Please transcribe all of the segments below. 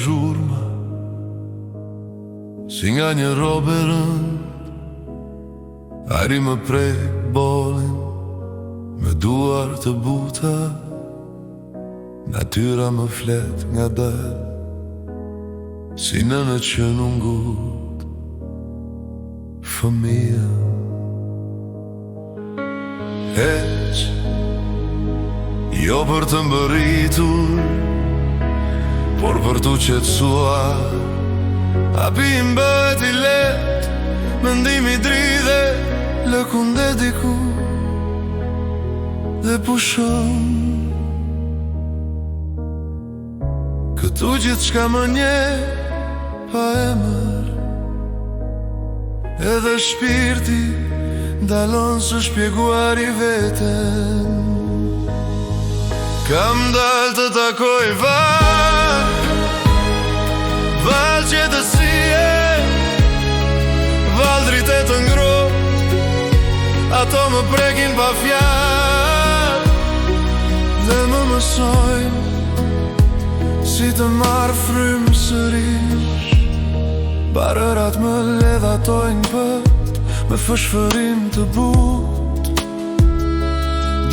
zhurma, si nga një robe rënd. Ari më prek bolin me duar të buta, natyra më flet nga dal, si nënë që nuk ngut fëmija. Heq, jo për të mbëritur, por për të qetësuar. Hapim bët i let, mendimi dridhe, lëkun dhe diku dhe pushon. Këtu gjithë qka më nje pa emër, edhe shpirti dalon së shpjeguar i veten. Kam dal të takoj val qetësie, val drite të ngrot, ato më prekin pa fjall, dhe më mësojnë si të marrë frymë sërish. Barërat më ledhatojnë pët me fëshfërim të but,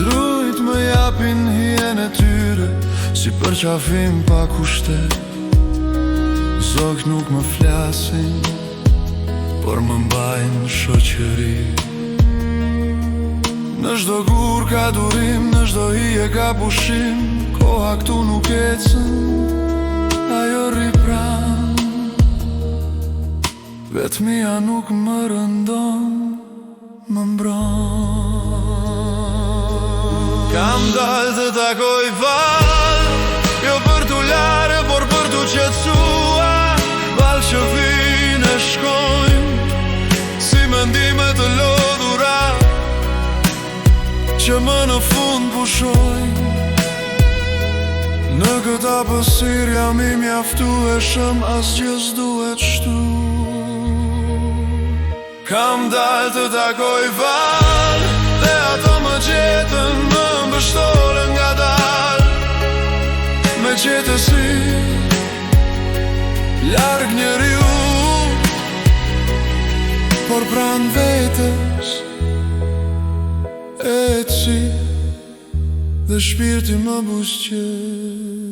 drujt më japin hien e tyre si për qafim pa kushtet. Zog nuk më flasin, por më mbajnë shoqëri. Në çdo gur ka durim, në çdo hije ka pushim. Koha këtu nuk ecën, ajo rri pran, vetmia nuk më rëndon, më mbron. Kam dal të takoj val, jo për t'u larë, por për t'u qetësua. Val që vinë e shkojnë, si mendime të lodhura, që më në fund pushojnë. Në këta pësir jam i mjaftueshëm, asgjë s'duhet shtu. Kam dal të takoj val, dhe ato më gjetën, më mbështorën nga dal. Me qetësi, larg njeriu, por pran vetës eci, dhe shpirti më buzëqet.